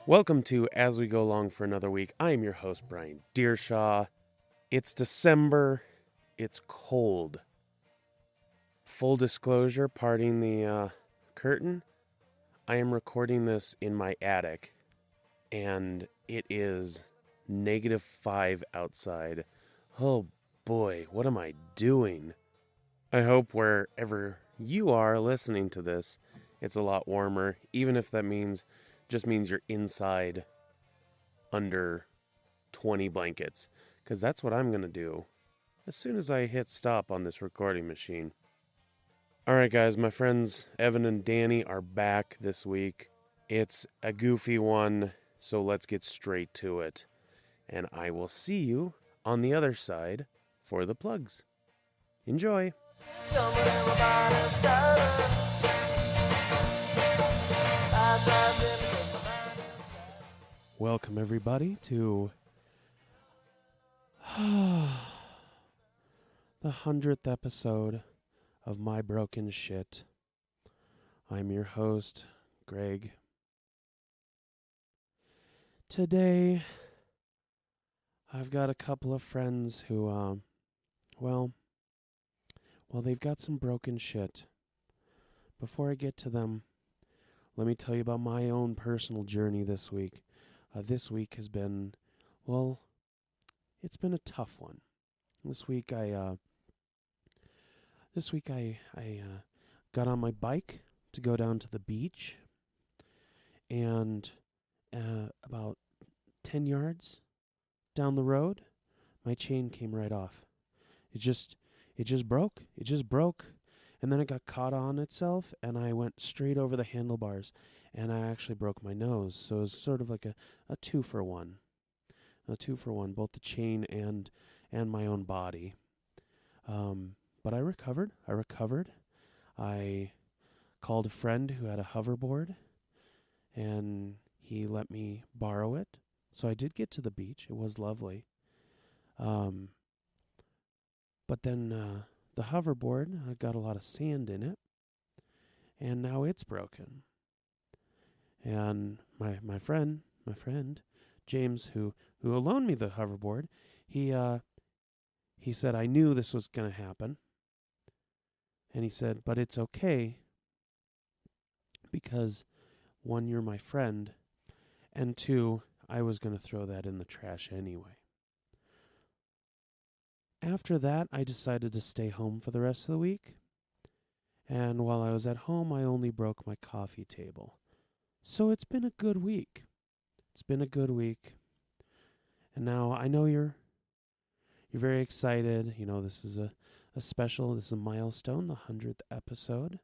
Welcome to As We Go Along for another week. I am your host, Bryan Dierschow. It's December. It's cold. Full disclosure, parting the curtain, I am recording this in my attic, and it is -5 outside. Oh boy, what am I doing? I hope wherever you are listening to this, it's a lot warmer, even if that just means you're inside under 20 blankets, because that's what I'm going to do as soon as I hit stop on this recording machine. All right, guys, my friends Evan and Danny are back this week. It's a goofy one, so let's get straight to it. And I will see you on the other side for the plugs. Enjoy. Welcome, everybody, to the 100th episode of My Broken Shit. I'm your host, Greg. Today, I've got a couple of friends who, well, they've got some broken shit. Before I get to them, let me tell you about my own personal journey this week. This week has been, well, it's been a tough one. This week I got on my bike to go down to the beach, and about 10 yards down the road, my chain came right off. It just broke. It just broke, and then it got caught on itself, and I went straight over the handlebars, and I actually broke my nose. So it was sort of like a 2-for-1. A 2-for-1, both the chain and my own body. But I recovered. I called a friend who had a hoverboard, and he let me borrow it. So I did get to the beach. It was lovely. But then the hoverboard got a lot of sand in it, and now it's broken. And my friend James, who loaned me the hoverboard, he said, I knew this was going to happen. And he said, but it's okay, because 1, you're my friend, and 2, I was going to throw that in the trash anyway. After that, I decided to stay home for the rest of the week. And while I was at home, I only broke my coffee table. So it's been a good week. And now I know you're very excited. You know, this is a special, this is a milestone, the 100th episode.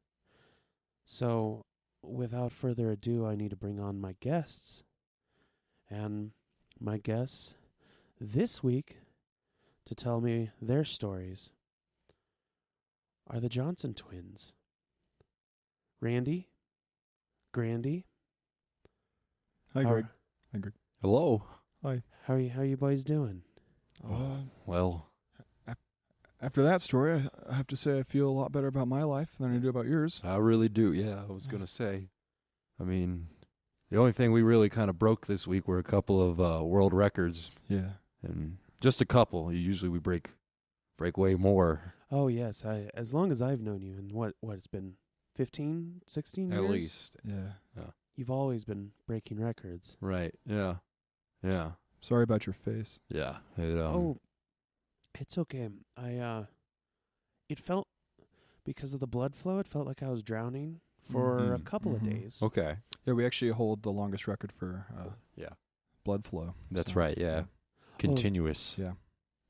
So without further ado, I need to bring on my guests. And my guests this week to tell me their stories are the Johnson twins. Randy, Grandy. Hi, Greg. Hello. Hi. How are you boys doing? Well, after that story, I have to say I feel a lot better about my life than I do about yours. I really do. Yeah, I was going to say. I mean, the only thing we really kind of broke this week were a couple of world records. Yeah. And just a couple. Usually we break way more. Oh, yes. As long as I've known you, and what it's been 15, 16 years? At least. Yeah. You've always been breaking records. Right. Yeah. Yeah. Sorry about your face. Yeah. It's okay. It felt, because of the blood flow, it felt like I was drowning for a couple of days. Okay. Yeah, we actually hold the longest record for blood flow. That's right. Yeah. Continuous. Yeah.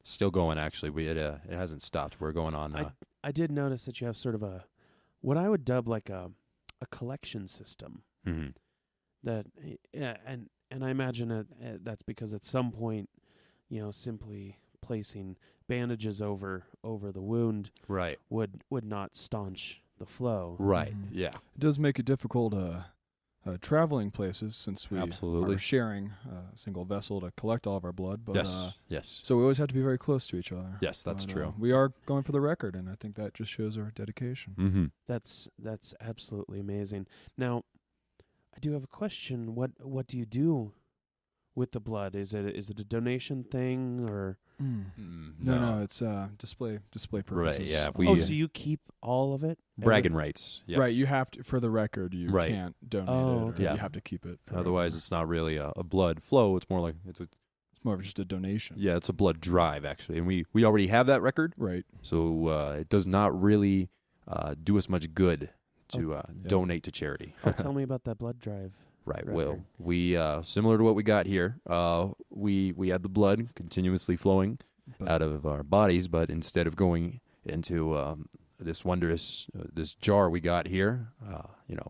Still going, actually. It hasn't stopped. We're going on. I did notice that you have sort of what I would dub like a collection system. Mm-hmm. That, and I imagine that's because at some point, simply placing bandages over the wound right would not staunch the flow. Right. Yeah. It does make it difficult traveling places, since we Absolutely. are sharing a single vessel to collect all of our blood. But, yes. So we always have to be very close to each other. Yes, that's true. We are going for the record, and I think that just shows our dedication. Mm-hmm. That's absolutely amazing. Now, I do have a question. What do you do with the blood? Is it a donation thing or? No, it's display purposes. Right, yeah. So you keep all of it? Bragging rights. Yeah. Right, you have to, for the record, you Right. can't donate Oh, it. okay. Or you have to keep it. forever. Otherwise, it's not really a blood flow. It's more like it's more of just a donation. yeah, it's a blood drive actually, and we already have that record, Right. so it does not really do us much good to donate to charity. Oh, tell me about that blood drive. Right. record. Well, we similar to what we got here. We had the blood continuously flowing But- out of our bodies, but instead of going into this wondrous this jar we got here,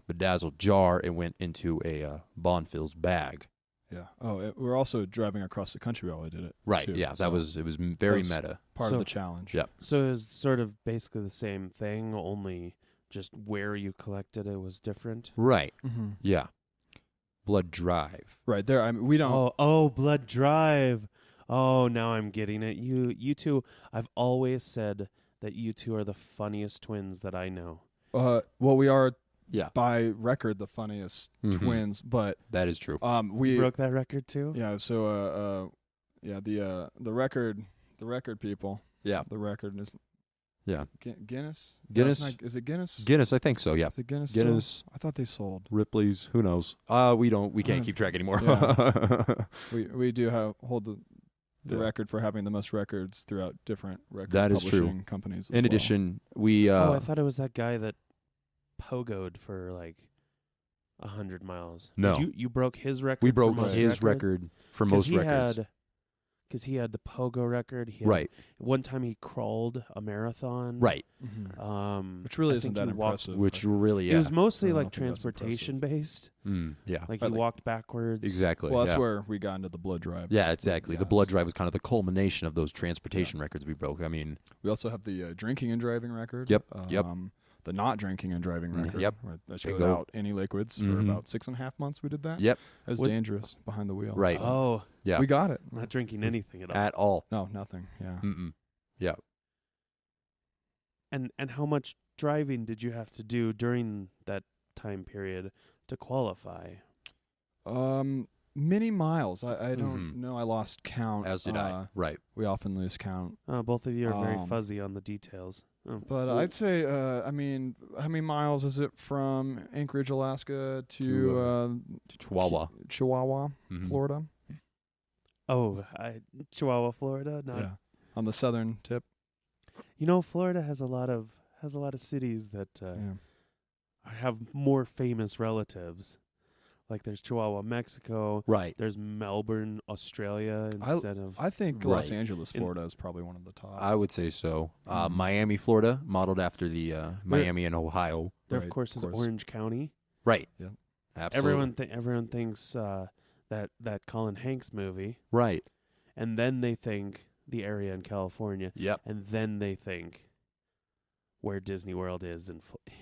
bedazzled jar, it went into a Bonfils bag. Yeah. Oh, we're also driving across the country while I did it. Right. too, Yeah. so It was very that's- meta. part So- of the challenge. Yeah. So it's sort of basically the same thing, only just where you collected it was different. Right. Mm-hmm. Yeah. Blood drive. Right there. I mean, we don't. Oh, blood drive. Oh, now I'm getting it. You two. I've always said that you two are the funniest twins that I know. Well, we are Yeah. by record the funniest Mhm. twins, but That is true. we You broke that record too. yeah. So the record people. Yeah. The record is. Yeah. Guinness. Guinness? No, is it Guinness? Guinness, I think so. Yeah. Is it Guinness? still? Guinness, I thought they sold. Ripley's, who knows? We can't keep track anymore. Yeah. We do hold the Yeah. record for having the most records throughout different record That is true. publishing companies. In addition, we I thought it was that guy that pogoed for like 100 miles. No. Did you broke his record. we for broke most his record for 'Cause most he records. Because he had the pogo record. He had, Right. One time he crawled a marathon. Right. Which really I isn't think that he walked- impressive. Which really, It yeah. was mostly I don't like think that's transportation based. Yeah. Like I he think- walked backwards. Exactly. well, that's yeah. where we got into the blood drives. Yeah, exactly. The Yes. blood drive was kind of the culmination of those transportation records we broke. I mean, We also have the drinking and driving record. Yep, Um, yep. The not drinking and driving record. Yep. Where that showed Bingo. out any liquids for Mhm. about 6.5 months. We did that. Yep. It was What- dangerous behind the wheel. Right. Oh, yeah. We got it. not drinking anything at all. At all. No, nothing. Yeah. Mm-mm. And how much driving did you have to do during that time period to qualify? Many miles. I don't Mhm. know. I lost count. As did I. Right. We often lose count. Both of you are very Um, fuzzy on the details. Oh. But I'd say, I mean, how many miles is it from Anchorage, Alaska to Chihuahua. Chihuahua, Mhm. Florida? Chihuahua, Florida. Not, Yeah, on the southern tip. You know, Florida has a lot of cities that Yeah. have more famous relatives. Like there's Chihuahua, Mexico. Right. There's Melbourne, Australia. Instead of I think Los Right. Angeles, Florida is probably one of the top. I would say so. Mhm. Miami, Florida, modeled after the Miami and Ohio. there, Right, of course, of is course. Orange County. Right. Yeah. Absolutely. Everyone thinks that Colin Hanks movie, Right. and then they think the area in California, Yep. and then they think where Disney World is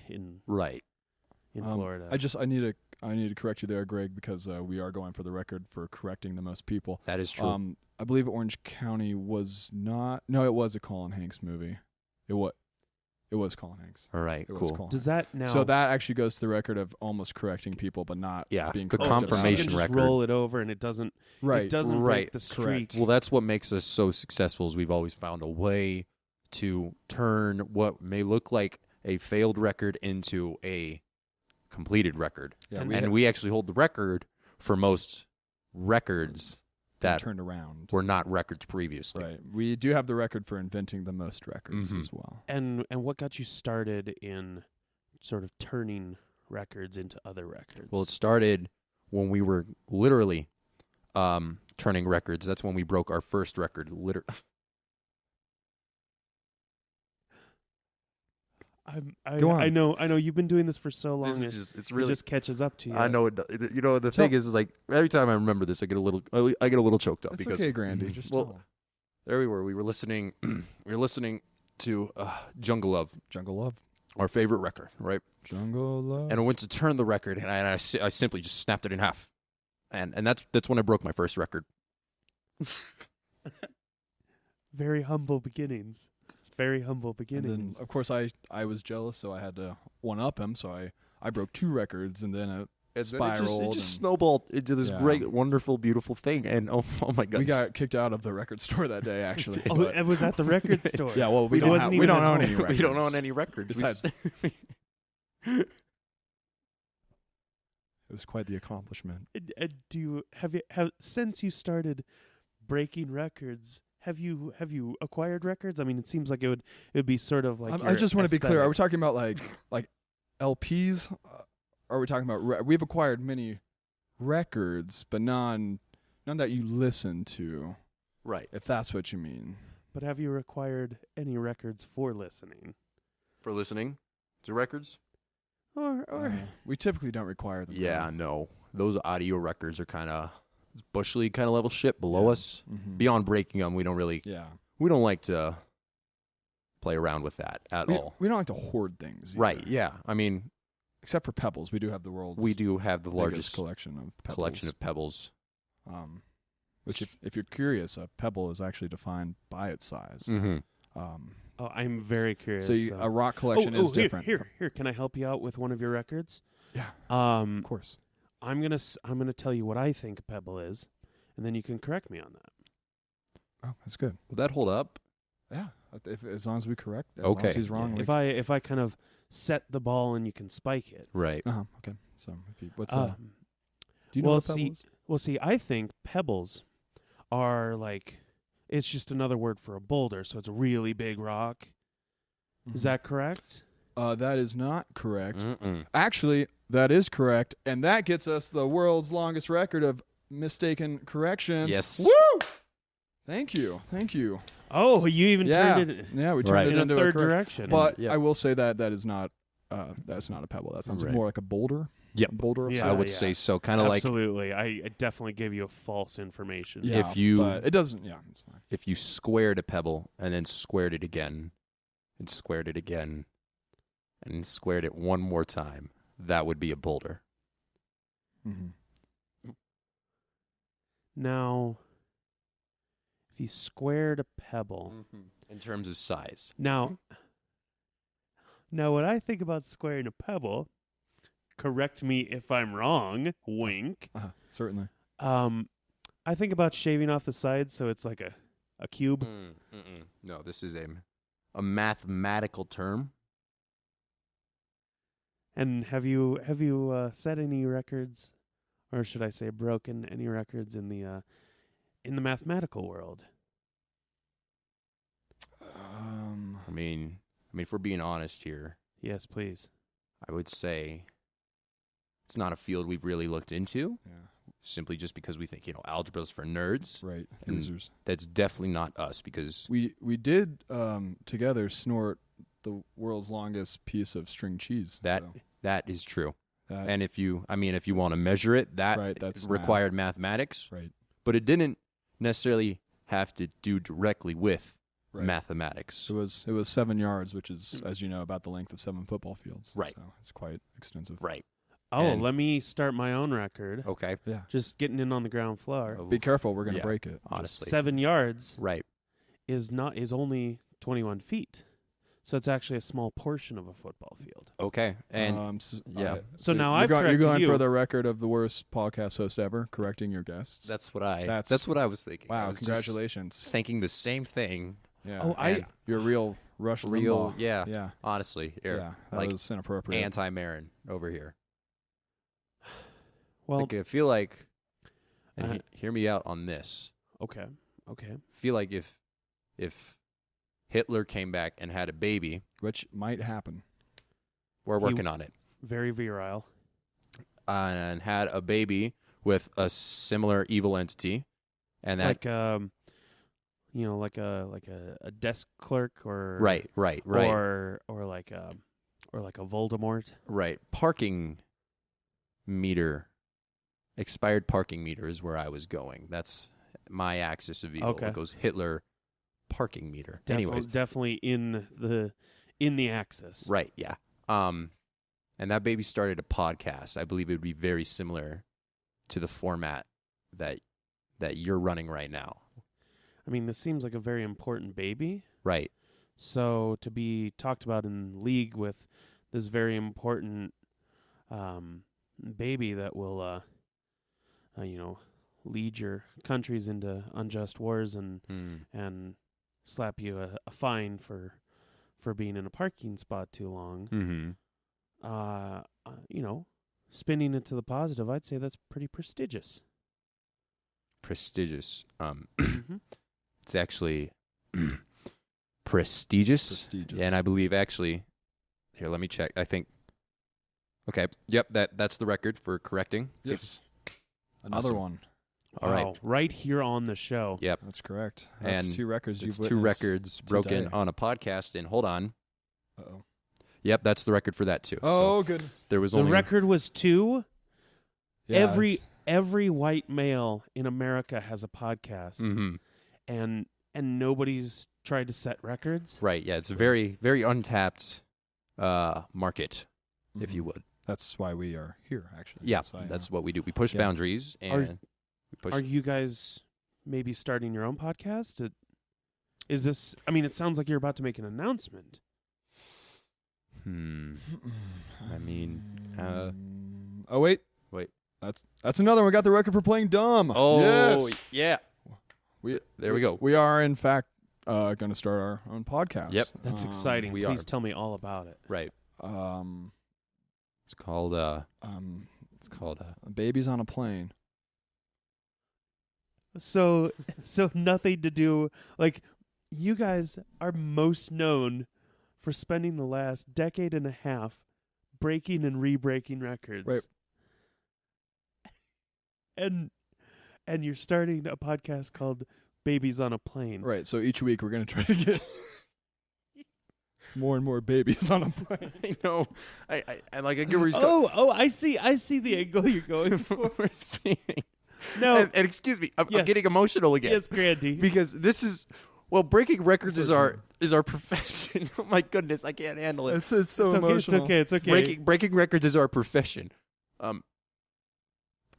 in Right. Florida. I need to correct you there, Greg, because we are going for the record for correcting the most people. That is true. I believe Orange County was not. No, it was a Colin Hanks movie. It was Colin Hanks. All right. It was Cool. Colin Does Hanks. that now? So that actually goes to the record of almost correcting people, but not Yeah, being the corrected about confirmation you can it. just record. roll it over, and it doesn't. Right. It doesn't Right. break the streak. Correct. Well, that's what makes us so successful is we've always found a way to turn what may look like a failed record into a completed record. Yeah, And- And we actually hold the record for most records that turned around. were not records previously. Right. We do have the record for inventing the most records Mhm. as well. And what got you started in sort of turning records into other records? Well, it started when we were literally turning records. That's when we broke our first record. Go on. I know you've been doing this for so long. This is It really. just catches up to you. I know it. You know the Tell- thing is like every time I remember this, I get a little choked up It's because okay, Grandy. Just well, tell 'em. there we were. We were listening. We were listening to Jungle Love, Jungle Love. our favorite record, right? Jungle Love. And I went to turn the record, and I simply just snapped it in half, and that's when I broke my first record. Very humble beginnings. Very humble And beginnings. then, of course, I was jealous, so I had to one up him. So I broke 2 records, and then And spiraled. It just and snowballed into this Yeah. great, wonderful, beautiful thing. And oh my god, we got kicked out of the record store that day, actually. Oh, but- it was at the record store. yeah, well, we It don't, wasn't we even don't at own home. any records. we don't own any records. Besides, it was quite the accomplishment. Do you have since you started breaking records? Have you acquired records? I mean, it seems like it would be sort of like. I just want to be clear. Are we aesthetic. talking about like LPs? Are we talking about? We've acquired many records, but none that you listen to. Right. If that's what you mean. But have you acquired any records for listening? For listening to records? Or We typically don't require them. Yeah, no. Those audio records are kind of bush league kind of level shit below us. Mhm. Beyond breaking them, we don't like to play around with that at all. We don't like to hoard things. Either. Right, yeah. I mean, Except for pebbles, we do have the world's we do have the biggest largest collection of pebbles. collection of pebbles. Which, if you're curious, a pebble is actually defined by its size. Mm-hmm. oh, I'm very curious. So a rock collection is here, different. Here, can I help you out with one of your records? Yeah, Of course. I'm gonna tell you what I think a pebble is, and then you can correct me on that. Oh, that's good. Would that hold up? Yeah, as long as we correct. As Okay. long as he's wrong. If I kind of set the ball and you can spike it. Right. Okay. So do you know well, what a pebble is? Well, see, I think pebbles are like it's just another word for a boulder, so it's a really big rock. Mhm. Is that correct? That is not correct. Mm-mm. Actually, that is correct, and that gets us the world's longest record of mistaken corrections. Yes. Woo! Thank you. Oh, you even turned it Yeah, we turned Right. it in a into third correct. direction. But Yeah. I will say that is not that's not a pebble. That sounds Right. more like a boulder. Yep. A boulder of Yeah, I would size. say so. Kind of like absolutely, I definitely gave you a false information. Yeah, if you- but it doesn't. Yeah, it's fine. if you squared a pebble and then squared it again and squared it again and squared it one more time, that would be a boulder. Mm-hmm. Now, if you squared a pebble, In terms of size. now what I think about squaring a pebble, correct me if I'm wrong, wink. Certainly. I think about shaving off the sides so it's like a cube. No, this is a mathematical term. And have you set any records, or should I say broken any records in the mathematical world? I mean, if we're being honest here, Yes, please. I would say it's not a field we've really looked into, Yeah. simply just because we think, algebra's for nerds. Right. And- Users. That's definitely not us because We did together snort the world's longest piece of string cheese. That- so that is true. that- And if you want to measure it, that Right, that's required mathematics, right. but it didn't necessarily have to do directly with Right. mathematics. It was 7 yards, which is, as you know, about the length of 7 football fields. Right. So it's quite extensive. Right. Oh, And- let me start my own record. Okay. Yeah. Just getting in on the ground floor. Oh, Be careful, we're gonna Yeah. break it. honestly. 7 yards Right. is only 21 feet. So it's actually a small portion of a football field. Okay. And yeah. So now you're I've corrected you're going you. for the record of the worst podcast host ever, correcting your guests. that's what I That's- was thinking. I wow. was just Congratulations. thinking the same thing. Yeah. Oh, And You're a real Rush real Limbaugh. yeah. Yeah. Honestly, here, Yeah. That like was inappropriate. anti-Marin over here. Well, Like, I feel like, and Uh, hear me out on this. okay. I feel like if Hitler came back and had a baby, Which might happen. we're He- working on it, Very virile. and had a baby with a similar evil entity, and that Like like a desk clerk or right, or like a Voldemort. right, parking meter, expired parking meter is where I was going. That's my axis of evil. Okay. It goes Hitler parking meter. Anyways, Definitely in the axis. right, yeah. And that baby started a podcast. I believe it would be very similar to the format that you're running right now. I mean, this seems like a very important baby. Right. So to be talked about in league with this very important baby that will, lead your countries into unjust wars and slap you a fine for being in a parking spot too long. Mm-hmm. Spinning it to the positive, I'd say that's pretty prestigious. Prestigious. Mhm. It's actually prestigious. And I believe actually, here, let me check. I think, okay, yep, that's the record for correcting. Yes. Another Awesome. one. All right. Wow, right here on the show. Yep. That's correct. That's And 2 records It's you've 2 witnessed records broken today. on a podcast. And hold on. Uh-oh. Yep, that's the record for that too. Oh, So goodness. there was The only record was 2. Yeah, Every white male in America has a podcast, Mhm. and nobody's tried to set records. Right. Yeah, it's a very, very untapped market, if you would. That's why we are here, actually. Yeah, why, that's what we do. We push Yeah. boundaries and we push. Are you guys maybe starting your own podcast? Is this? I mean, it sounds like you're about to make an announcement. I mean, oh wait. Wait. That's another one. We got the record for playing dumb. Oh, yes. yeah. There we go. We are in fact going to start our own podcast. Yep. That's exciting. we Please are. tell me all about it. Right. Um, It's called. Babies on a Plane. So nothing to do. Like, you guys are most known for spending the last decade and a half breaking and re-breaking records. Right. And you're starting a podcast called Babies on a Plane. Right. So each week we're going to try to get more and more babies on a plane. I know. I get where he's going. Oh, I see the angle you're going for. We're seeing. No. And excuse me, I'm Yes. getting emotional again. Yes, Grandy. Because this is. Well, breaking records is our profession. Oh my goodness, I can't handle it. It's so It's okay, emotional. It's okay. Breaking records is our profession.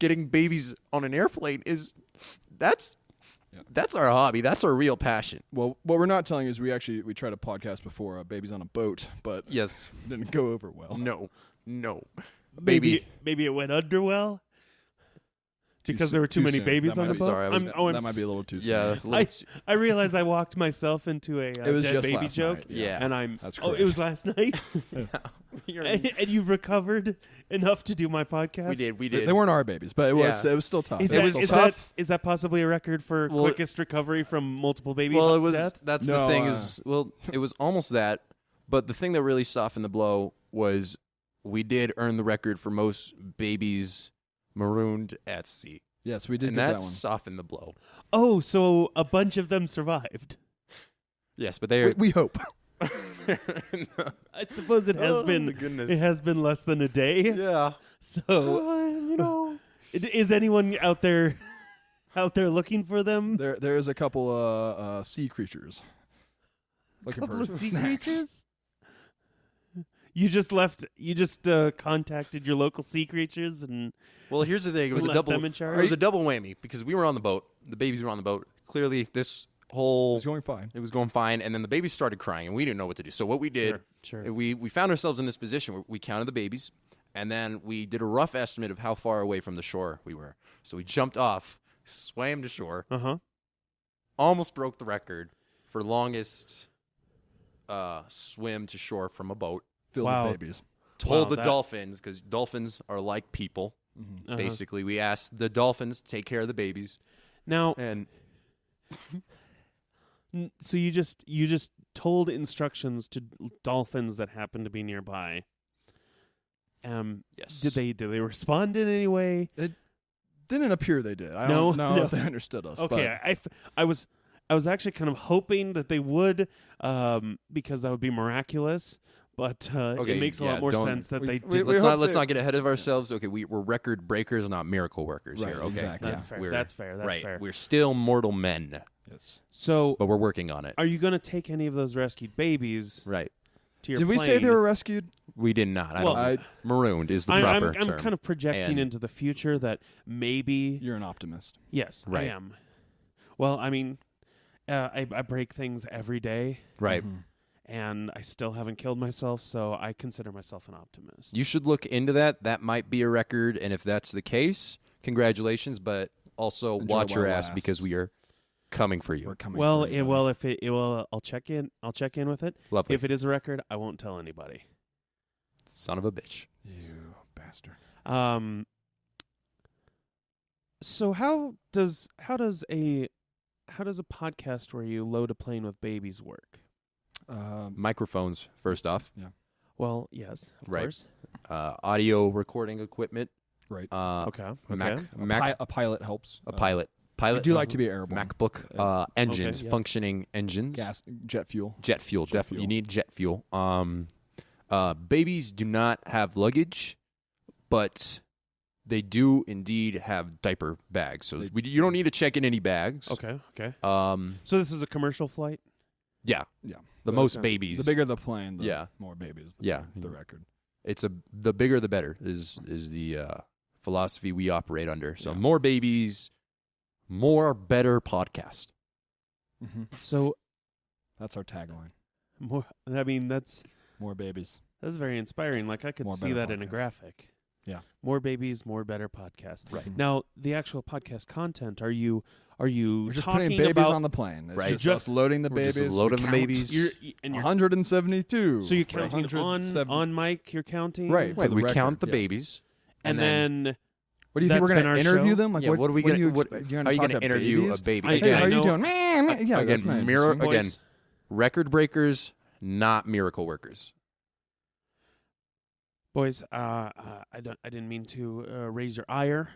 Getting babies on an airplane that's our hobby. That's our real passion. Well, what we're not telling you is we tried a podcast before, Babies on a Boat, but Yes. it didn't go over well. No. Maybe it went under well because there were too many soon. babies That on might the be- boat. sorry, I was- that might be a little too soon. Yeah. I realized I walked myself into a It was dead just baby last joke, night. Yeah. and I'm. That's Oh, it correct. was last night, and you've recovered enough to do my podcast. We did. They weren't our babies, but it was Yeah. it was still tough. Is It that, was is tough. that is that possibly a record for Well, quickest recovery from multiple baby Well, it was. deaths? That's No, the thing is. Well, it was almost that, but the thing that really softened the blow was we did earn the record for most babies marooned at sea, Yes, we did and get that that one. softened the blow. Oh, so a bunch of them survived. Yes, but they are. We hope. I suppose it has been. my goodness. It has been less than a day. Yeah. So, is anyone out there looking for them? There is a couple sea creatures looking Couple for of sea snacks. creatures. You just contacted your local sea creatures and Well, here's the thing. It was a left double. them in charge. It was a double whammy because we were on the boat. The babies were on the boat. Clearly, this whole It's going fine. it was going fine, and then the babies started crying, and we didn't know what to do. So what we did, Sure. we found ourselves in this position where we counted the babies, and then we did a rough estimate of how far away from the shore we were. So we jumped off, swam to shore, almost broke the record for longest swim to shore from a boat. Filled Wow. with babies. Told Wow, the dolphins, because dolphins are like people. Uh-huh. Basically, we asked the dolphins to take care of the babies, Now, and so you just told instructions to dolphins that happened to be nearby. yes, Did they respond in any way? Didn't appear they did. I No, don't know no. if they understood us. Okay, I was actually kind of hoping that they would, because that would be miraculous. But Okay, it makes a yeah, lot more don't- sense that we- they we- did. we let's hope not they- get ahead of ourselves. Okay, we're record breakers, not miracle workers Right, here. Okay, exactly. That's fair. We're- That's fair. That's right. fair. We're still mortal men, but yes. So, but we're working on it. are you going to take any of those rescued babies Right. to your Did we say plane? they were rescued? We did not. Well, I don't. Marooned is the I'm proper term. kind of projecting And- into the future that maybe You're an optimist. yes, Right. I am. Well, I mean, I break things every day, right. Mhm. and I still haven't killed myself, so I consider myself an optimist. You should look into that. That might be a record, and if that's the case, congratulations. But also Enjoy watch your while it ass because lasts. we are coming for you. We're coming. Well, for you, buddy. if it will, I'll check in. I'll check in with it. Lovely. If it is a record, I won't tell anybody. Son of a bitch. You bastard. So how does a podcast where you load a plane with babies work? Microphones, first off. Well, yes, of Right. course. Audio recording equipment. Right. Okay. A pilot helps. A pilot. We do like to be airborne. MacBook. Engines. yeah. Functioning engines. Jet fuel. Jet fuel. Jet Definitely. fuel. You need jet fuel. Babies do not have luggage, but they do indeed have diaper bags. So you don't need to check in any bags. Okay. So this is a commercial flight? yeah. Yeah. The most babies. The bigger the plane, the Yeah. more babies. Yeah. The record. The bigger the better is the philosophy we operate under. So Yeah. more babies, more better podcast. Mm-hmm. So That's our tagline. more. I mean, that's More babies. very inspiring. Like I could More see better that in a podcasts. graphic. Yeah. More babies, more better podcast. Right. Now, the actual podcast content. Are you We're just talking putting babies about on the plane. It's Right. just us loading the We're babies. just loading We the count. babies. you're 172. so you're counting 170. on mic. You're counting Right. Right. the We record, count the yeah. babies. and then What do you think That's we're been going our to interview show? them? Like, Yeah, what are we do gonna- you what- expect? How are you going to interview babies? a baby? I- Hey, I how are you know- doing? Man, yeah, that's Again, nice. mirror boys, again. Record breakers, not miracle workers. boys. I didn't mean to raise your ire.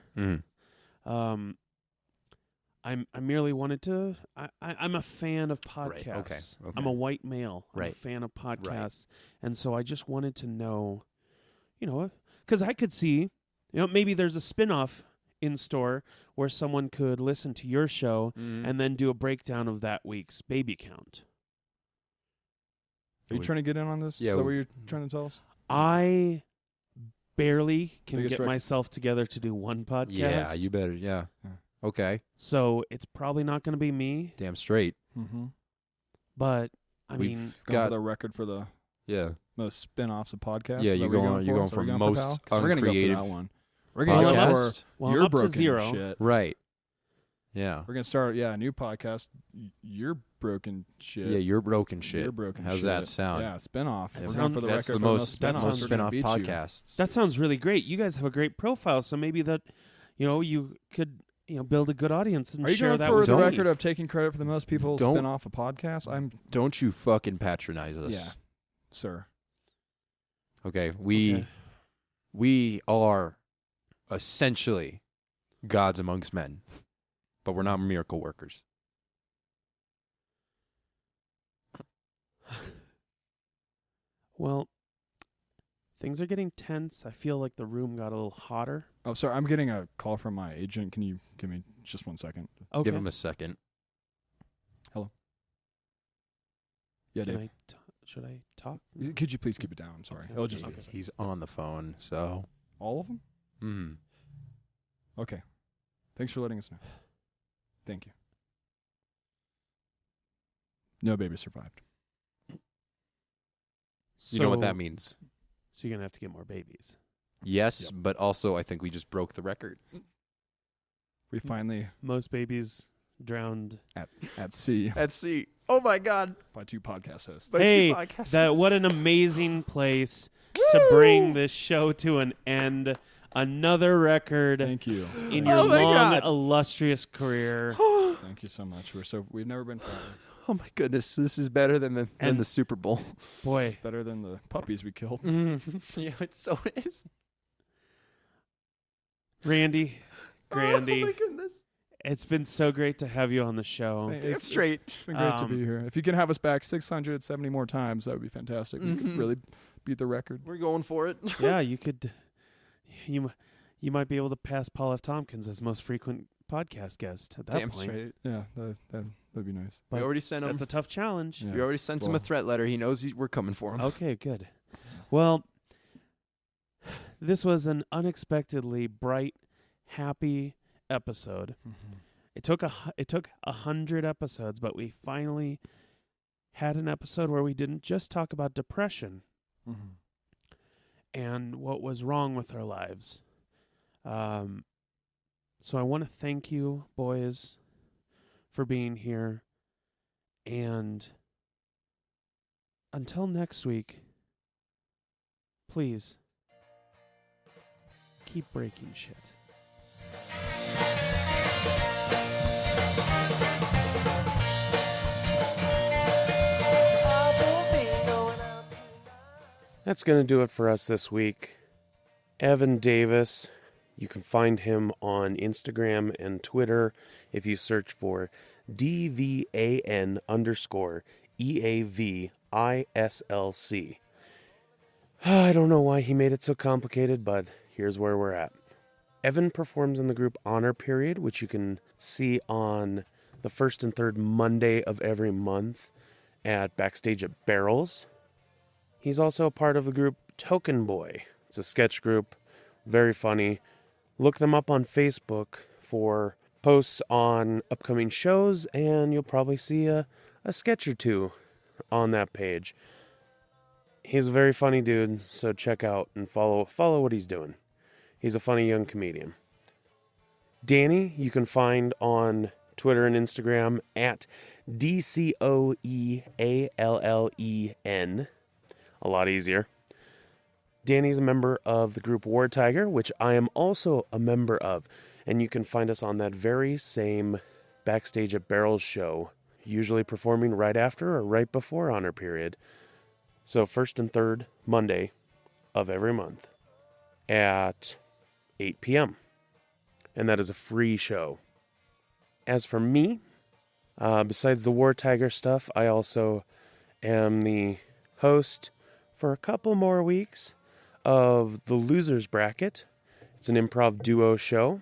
I merely wanted to. I'm a fan of podcasts. Right, okay. I'm a white male. I'm a Right. fan of podcasts, and so I just wanted to know, because I could see, maybe there's a spinoff in store where someone could listen to your show and then do a breakdown of that week's baby count. Are you trying to get in on this? Yeah, Is that what you're trying to tell us? I barely can Biggest get myself together to do one podcast. Yeah, you better. Yeah. Yeah. Okay. So it's probably not going to be me, Damn straight. Mm-hmm. but I We've mean, Going got for the record for the yeah. most spin-offs of podcasts. Yeah, Is that you're what going- you're for? going Is that what for you're most pal? 'Cause we're gonna go for uncreative that one. We're gonna go podcast. well, your I'm up broken to zero. shit. Right. Yeah. We're gonna start a new podcast. You're broken shit. Yeah, you're broken shit. You're broken How's shit. that sound? Yeah, spin-off. That We're sounds- going for the That's record the for most spin-offs. most We're gonna spin-off beat you. podcasts. That sounds really great. You guys have a great profile, so maybe that, you could, build a good audience and Are you share going that for with the me. record of taking credit for the most people Don't- spin off a podcast? Don't you fucking patronize us. Yeah, sir. Okay. Okay. We are essentially gods amongst men, but we're not miracle workers. Well, things are getting tense. I feel like the room got a little hotter. Oh, sorry. I'm getting a call from my agent. Can you give me just 1 second? Okay. Give him a second. Yeah, Can Dave. should I talk? Could you please keep it down? I'm sorry. Okay. It'll just He's on the phone, so. all of them. Okay. Thanks for letting us know. Thank you. No baby survived. You know what that So- means. So you're gonna have to get more babies. Yes, but also I think we just broke the record. We finally Most babies drowned. at sea At sea. Oh my God. by 2 podcast hosts. Hey, what an amazing place to bring this show to an end. Another record Thank you. in your Oh my long, God. illustrious career. Thank you so much. We've never been prouder. Oh my goodness, this is better than And- the Super Bowl. Boy, It's better than the puppies we killed. Yeah, it so is. Randy, Grandy, Oh my goodness. it's been so great to have you on the show. Thank- Damn It's straight. been great to be here. If you can have us back 670 more times, that would be fantastic. We could really beat the record. We're going for it. Yeah, you could. You might be able to pass Paul F. Tompkins as most frequent podcast guest at that Damn point. straight. Yeah, that'd be nice. We But already sent him. that's a tough challenge. Yeah. We already sent him a Well- threat letter. He knows we're coming for him. Okay, good. Well, this was an unexpectedly bright, happy episode. Mm-hmm. It took 100 episodes, but we finally had an episode where we didn't just talk about depression Mm-hmm. and what was wrong with our lives. So I want to thank you, boys, for being here. And until next week, please keep breaking shit. That's going to do it for us this week. Evan Davis, you can find him on Instagram and Twitter if you search for DVAN_EAVISLC. I don't know why he made it so complicated, but here's where we're at. Evan performs in the group Honor Period, which you can see on the first and third Monday of every month at Backstage at Barrels. He's also a part of the group Token Boy. It's a sketch group, very funny. Look them up on Facebook for posts on upcoming shows, and you'll probably see a sketch or two on that page. He's a very funny dude, so check out and follow what he's doing. He's a funny young comedian. Danny, you can find on Twitter and Instagram at DCOEALLEN. A lot easier. Danny's a member of the group War Tiger, which I am also a member of. And you can find us on that very same Backstage at Barrels show, usually performing right after or right before Honor Period. So first and third Monday of every month at 8 p.m. And that is a free show. As for me, besides the War Tiger stuff, I also am the host for a couple more weeks of the Losers Bracket. It's an improv duo show.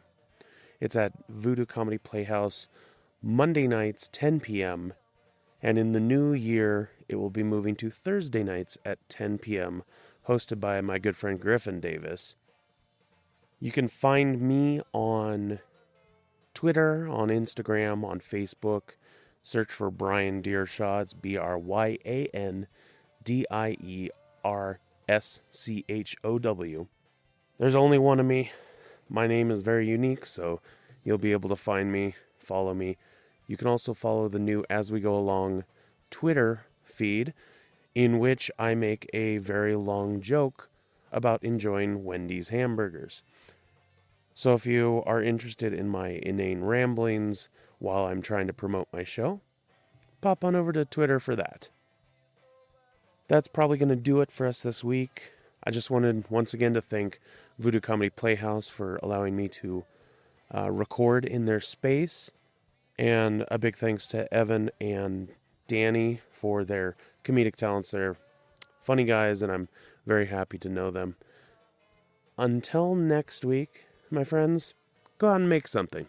It's at Voodoo Comedy Playhouse Monday nights, 10 p.m. And in the new year, it will be moving to Thursday nights at 10 p.m., hosted by my good friend Griffin Davis. You can find me on Twitter, on Instagram, on Facebook. Search for Bryan Dierschow. It's BRYANDIERSCHOW. There's only one of me. My name is very unique, so you'll be able to find me, follow me. You can also follow the new As We Go Along Twitter feed, in which I make a very long joke about enjoying Wendy's hamburgers. So if you are interested in my inane ramblings while I'm trying to promote my show, pop on over to Twitter for that. That's probably going to do it for us this week. I just wanted once again to thank Voodoo Comedy Playhouse for allowing me to record in their space. And a big thanks to Evan and Danny for their comedic talents. They're funny guys, and I'm very happy to know them. Until next week, my friends, go out and make something.